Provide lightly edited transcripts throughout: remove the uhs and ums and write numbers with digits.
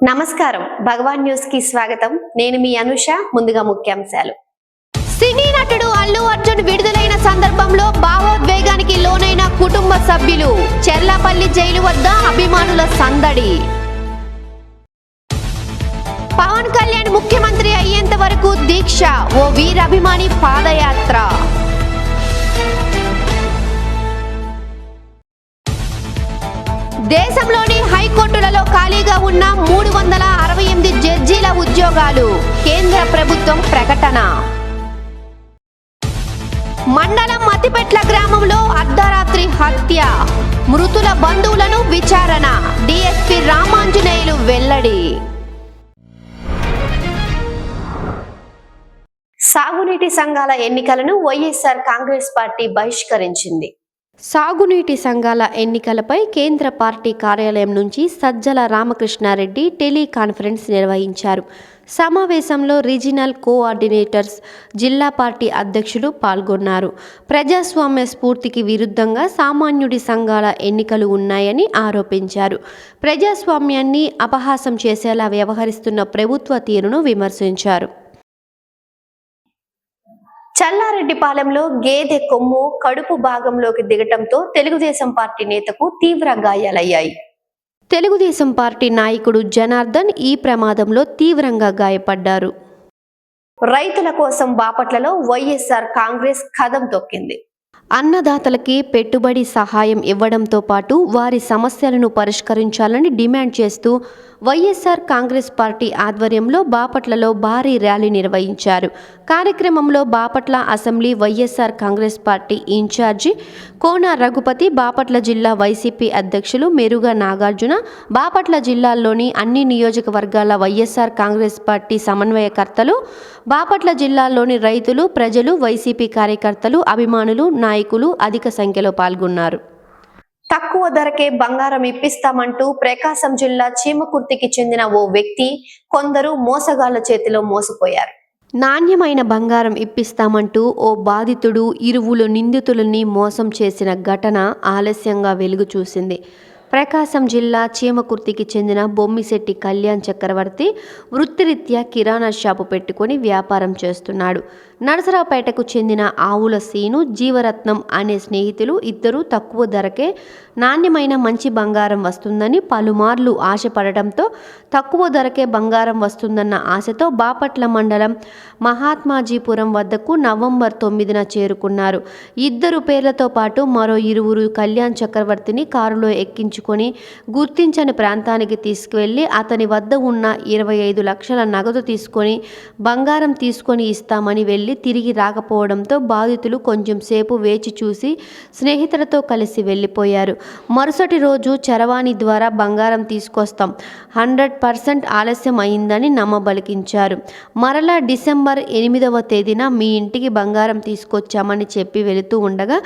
నమస్కారం భగవాన్ న్యూస్ కి స్వాగతం. నేను మీ అనుష. ముందుగా ముఖ్యాంశాలు. సినీ నటుడు అల్లు అర్జున్ విడుదలైన సందర్భంలో భావోద్వేగానికి లోనైన కుటుంబ సభ్యులు. చెర్లపల్లి జైలు వద్ద అభిమానుల సందడి. పవన్ కళ్యాణ్ ముఖ్యమంత్రి అయ్యేంత వరకు దీక్ష. ఓ వీరాభిమాని పాదయాత్ర. దేశంలోని హైకోర్టులలో ఖాళీగా ఉన్న 368 జడ్జీల ఉద్యోగాలు. కేంద్ర ప్రభుత్వం ప్రకటన. మండలం మతిపెట్ల గ్రామంలో అర్ధరాత్రి హత్య. మృతుల బంధువులను విచారణ. డీఎస్పీ రామాంజనేయులు వెల్లడి. సాగునీటి సంఘాల ఎన్నికలను వైఎస్ఆర్ కాంగ్రెస్ పార్టీ బహిష్కరించింది. సాగునీటి సంఘాల ఎన్నికలపై కేంద్ర పార్టీ కార్యాలయం నుంచి సజ్జల రామకృష్ణారెడ్డి టెలికాన్ఫరెన్స్ నిర్వహించారు. సమావేశంలో రీజినల్ కోఆర్డినేటర్స్, జిల్లా పార్టీ అధ్యక్షులు పాల్గొన్నారు. ప్రజాస్వామ్య స్ఫూర్తికి విరుద్ధంగా సామాన్యుడి సంఘాల ఎన్నికలు ఉన్నాయని ఆరోపించారు. ప్రజాస్వామ్యాన్ని అపహాసం చేసేలా వ్యవహరిస్తున్న ప్రభుత్వ తీరును విమర్శించారు. చల్లారెడ్డిపాలెంలో గేదె కొమ్ము కడుపు భాగంలోకి దిగటంతో తెలుగుదేశం పార్టీ నేతకు తీవ్ర గాయాలయ్యాయి. తెలుగుదేశం పార్టీ నాయకుడు జనార్దన్ ఈ ప్రమాదంలో తీవ్రంగా గాయపడ్డారు. రైతుల కోసం బాపట్లలో వైఎస్ఆర్ కాంగ్రెస్ కదం తొక్కింది. అన్నదాతలకి పెట్టుబడి సహాయం ఇవ్వడంతో పాటు వారి సమస్యలను పరిష్కరించాలని డిమాండ్ చేస్తూ వైఎస్ఆర్ కాంగ్రెస్ పార్టీ ఆధ్వర్యంలో బాపట్లలో భారీ ర్యాలీ నిర్వహించారు. కార్యక్రమంలో Bapatla assembly YSR Congress party incharge Kona Raghupati, Bapatla జిల్లా వైసీపీ అధ్యక్షులు మెరుగ నాగార్జున, బాపట్ల జిల్లాల్లోని అన్ని నియోజకవర్గాల వైఎస్ఆర్ కాంగ్రెస్ పార్టీ సమన్వయకర్తలు, బాపట్ల జిల్లాలోని రైతులు, ప్రజలు, వైసీపీ కార్యకర్తలు, అభిమానులు, నాయకులు అధిక సంఖ్యలో పాల్గొన్నారు. తక్కువ ధరకే బంగారం ఇప్పిస్తామంటూ ప్రకాశం జిల్లా చీమకుర్తికి చెందిన ఓ వ్యక్తి కొందరు మోసగాళ్ల చేతిలో మోసపోయారు. నాణ్యమైన బంగారం ఇప్పిస్తామంటూ ఓ బాధితుడు ఇరువురు నిందితులని మోసం చేసిన ఘటన ఆలస్యంగా వెలుగు చూసింది. ప్రకాశం జిల్లా చీమకుర్తికి చెందిన బొమ్మిశెట్టి కళ్యాణ్ చక్రవర్తి వృత్తిరీత్యా కిరాణా షాపు పెట్టుకొని వ్యాపారం చేస్తున్నాడు. నరసరావుపేటకు చెందిన ఆవుల సీను, జీవరత్నం అనే స్నేహితులు ఇద్దరు తక్కువ ధరకే నాణ్యమైన మంచి బంగారం వస్తుందని పలుమార్లు ఆశపడటంతో తక్కువ ధరకే బంగారం వస్తుందన్న ఆశతో బాపట్ల మండలం మహాత్మాజీపురం వద్దకు నవంబర్ 9న చేరుకున్నారు. ఇద్దరు పేర్లతో పాటు మరో ఇరువురు కళ్యాణ్ చక్రవర్తిని కారులో ఎక్కించుకొని గుర్తించని ప్రాంతానికి తీసుకువెళ్లి అతని వద్ద ఉన్న 25 లక్షల నగదు తీసుకొని బంగారం తీసుకొని ఇస్తామని వెళ్ళి తిరిగి రాకపోవడంతో బాధితులు కొంచెం సేపు వేచి చూసి స్నేహితులతో కలిసి వెళ్ళిపోయారు. మరుసటి రోజు చరవాణి ద్వారా బంగారం తీసుకొస్తాం, 100% ఆలస్యం అయిందని నమ్మబలికించారు. మరలా డిసెంబర్ 8వ తేదీన మీ ఇంటికి బంగారం తీసుకొచ్చామని చెప్పి వెళుతూ ఉండగా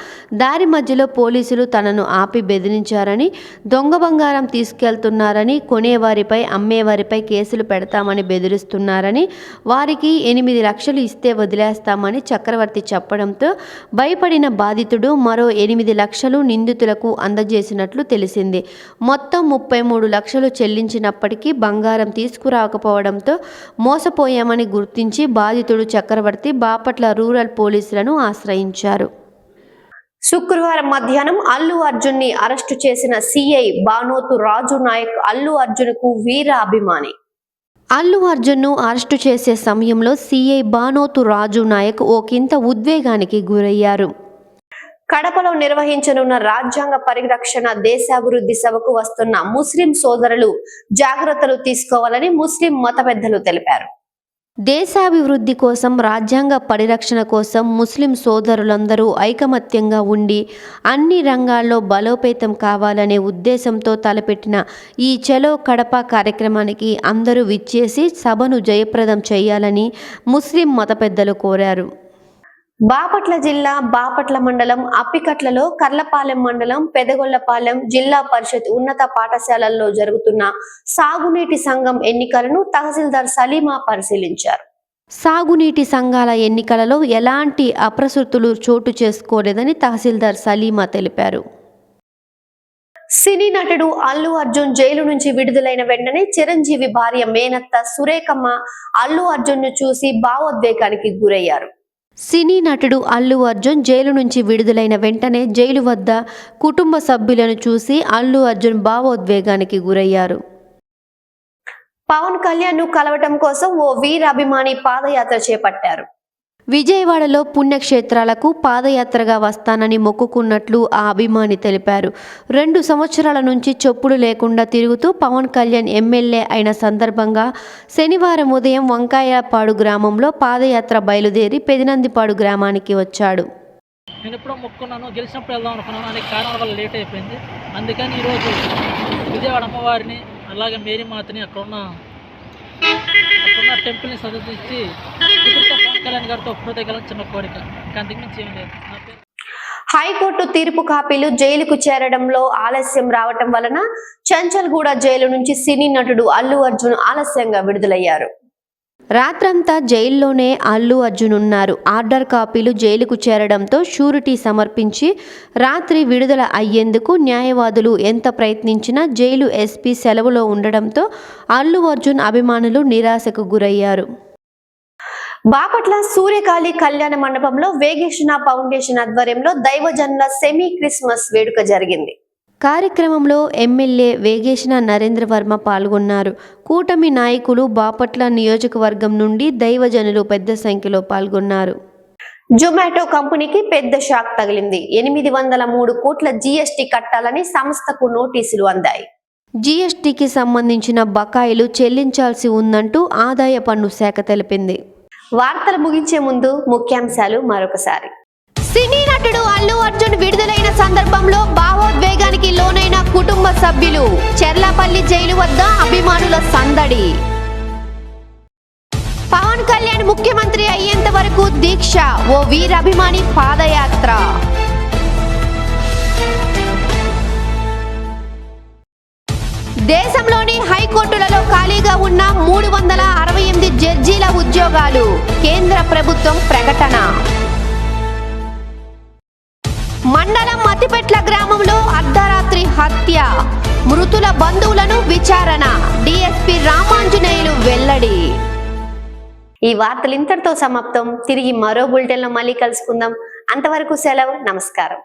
దారి మధ్యలో పోలీసులు తనను ఆపి బెదిరించారని, దొంగ బంగారం తీసుకెళ్తున్నారని, కొనేవారిపై అమ్మేవారిపై కేసులు పెడతామని బెదిరిస్తున్నారని, వారికి 8 లక్షలు ఇస్తే వదిలేస్తామని చక్రవర్తి చెప్పడంతో భయపడిన బాధితుడు మరో 8 లక్షలు నిందితులకు అందజేసినట్లు తెలిసింది. మొత్తం 33 లక్షలు చెల్లించినప్పటికీ బంగారం తీసుకురాకపోవడంతో మోసపోయామని గుర్తించి బాధితుడు చక్రవర్తి బాపట్ల రూరల్ పోలీసులను ఆశ్రయించారు. శుక్రవారం మధ్యాహ్నం అల్లు అర్జున్ ని అరెస్టు చేసిన సిఐ బానోతు రాజు నాయక్ అల్లు అర్జున్ కు వీర అభిమాని. అల్లు అర్జున్ను అరెస్టు చేసే సమయంలో సిఐ బానోతు రాజు నాయక్ ఓకింత ఉద్వేగానికి గురయ్యారు. కడపలో నిర్వహించనున్న రాజ్యాంగ పరిరక్షణ దేశాభివృద్ధి సభకు వస్తున్న ముస్లిం సోదరులు జాగ్రత్తలు తీసుకోవాలని ముస్లిం మత పెద్దలు తెలిపారు. దేశాభివృద్ధి కోసం, రాజ్యాంగ పరిరక్షణ కోసం ముస్లిం సోదరులందరూ ఐకమత్యంగా ఉండి అన్ని రంగాల్లో బలోపేతం కావాలనే ఉద్దేశంతో తలపెట్టిన ఈ చలో కడప కార్యక్రమానికి అందరూ విచ్చేసి సభను జయప్రదం చేయాలని ముస్లిం మత పెద్దలు కోరారు. బాపట్ల జిల్లా బాపట్ల మండలం అప్పికట్లలో, కర్లపాలెం మండలం పెదగొల్లపాలెం జిల్లా పరిషత్ ఉన్నత పాఠశాలల్లో జరుగుతున్న సాగునీటి సంఘం ఎన్నికలను తహసీల్దార్ సలీమా పరిశీలించారు. సాగునీటి సంఘాల ఎన్నికలలో ఎలాంటి అప్రసృతులు చోటు చేసుకోలేదని తహసీల్దార్ సలీమా తెలిపారు. సినీ నటుడు అల్లు అర్జున్ జైలు నుంచి విడుదలైన వెంటనే చిరంజీవి భార్య మేనత్త సురేఖమ్మ అల్లు అర్జున్ ను చూసి భావోద్వేగానికి గురయ్యారు. సినీ నటుడు అల్లు అర్జున్ జైలు నుంచి విడుదలైన వెంటనే జైలు వద్ద కుటుంబ సభ్యులను చూసి అల్లు అర్జున్ భావోద్వేగానికి గురయ్యారు. పవన్ కళ్యాణ్ ను కలవటం కోసం ఓ వీర అభిమాని పాదయాత్ర చేపట్టారు. విజయవాడలో పుణ్యక్షేత్రాలకు పాదయాత్రగా వస్తానని మొక్కుకున్నట్లు ఆ అభిమాని తెలిపారు. 2 సంవత్సరాల నుంచి చొప్పులు లేకుండా తిరుగుతూ పవన్ కళ్యాణ్ ఎమ్మెల్యే అయిన సందర్భంగా శనివారం ఉదయం వంకాయపాడు గ్రామంలో పాదయాత్ర బయలుదేరి పెదినందిపాడు గ్రామానికి వచ్చాడు. నేను ఎప్పుడో మొక్కున్నాను, గెలిచినప్పుడు వెళ్దాం అనుకున్నాను. అనేక కారణాల వల్ల లేట్ అయిపోయింది. అందుకని ఈరోజు విజయవాడ అమ్మవారిని అలాగే మేరీమాతని అక్కడున్న టెంపుల్ని సందర్శించి పవన్ కళ్యాణ్ గారితో హృదయగల చిన్న కోరిక, ఇంకా అంతకుమించి ఏం లేదు. నా పేరు హైకోర్టు తీర్పు కాపీలు జైలుకు చేరడంలో ఆలస్యం రావటం వలన చంచల్గూడ జైలు నుంచి సినీ నటుడు అల్లు అర్జున్ ఆలస్యంగా విడుదలయ్యారు. రాత్రంతా జైల్లోనే అల్లు అర్జున్ ఉన్నారు. ఆర్డర్ కాపీలు జైలుకు చేరడంతో షూరిటీ సమర్పించి రాత్రి విడుదల అయ్యేందుకు న్యాయవాదులు ఎంత ప్రయత్నించినా జైలు ఎస్పీ సెలవులో ఉండడంతో అల్లు అర్జున్ అభిమానులు నిరాశకు గురయ్యారు. బాపట్ల సూర్యకాళి కళ్యాణ మండపంలో వేగేషణ ఫౌండేషన్ ఆధ్వర్యంలో దైవజనుల సెమీ క్రిస్మస్ వేడుక జరిగింది. కార్యక్రమంలో ఎమ్మెల్యే వేగేషణ నరేంద్ర వర్మ పాల్గొన్నారు. కూటమి నాయకులు బాపట్ల నియోజకవర్గం నుండి దైవజనులు పెద్ద సంఖ్యలో పాల్గొన్నారు. జొమాటో కంపెనీకి పెద్ద షాక్ తగిలింది. 803 కోట్ల జీఎస్టీ కట్టాలని సంస్థకు నోటీసులు అందాయి. జీఎస్టీకి సంబంధించిన బకాయిలు చెల్లించాల్సి ఉందంటూ ఆదాయ పన్ను శాఖ తెలిపింది. వార్తలు ముగించే ముందు ముఖ్యాంశాలు మరొకసారి. సినీ నటుడు అల్లు అర్జున్ విడుదలైన సందర్భంలో భావోద్వేగానికి లోనైన కుటుంబ సభ్యులు. చెర్లపల్లి జైలు వద్ద అభిమానుల సందడి. పవన్ కళ్యాణ్ ముఖ్యమంత్రి అయ్యేంత వరకు దీక్ష, ఓ వీరాభిమాని పాదయాత్ర. దేశంలోని హైకోర్టులలో ఖాళీగా ఉన్న 368 జడ్జీల ఉద్యోగాలు. కేంద్ర ప్రభుత్వం ప్రకటన. మండలం మతిపెట్ల గ్రామంలో అర్ధరాత్రి హత్య. మృతుల బంధువులను విచారణ. డీఎస్పీ రామాంజనేయులు వెల్లడి. ఈ వార్తలు ఇంతటితో సమాప్తం. తిరిగి మరో బులెటిన్లో మళ్ళీ కలుసుకుందాం. అంతవరకు సెలవు. నమస్కారం.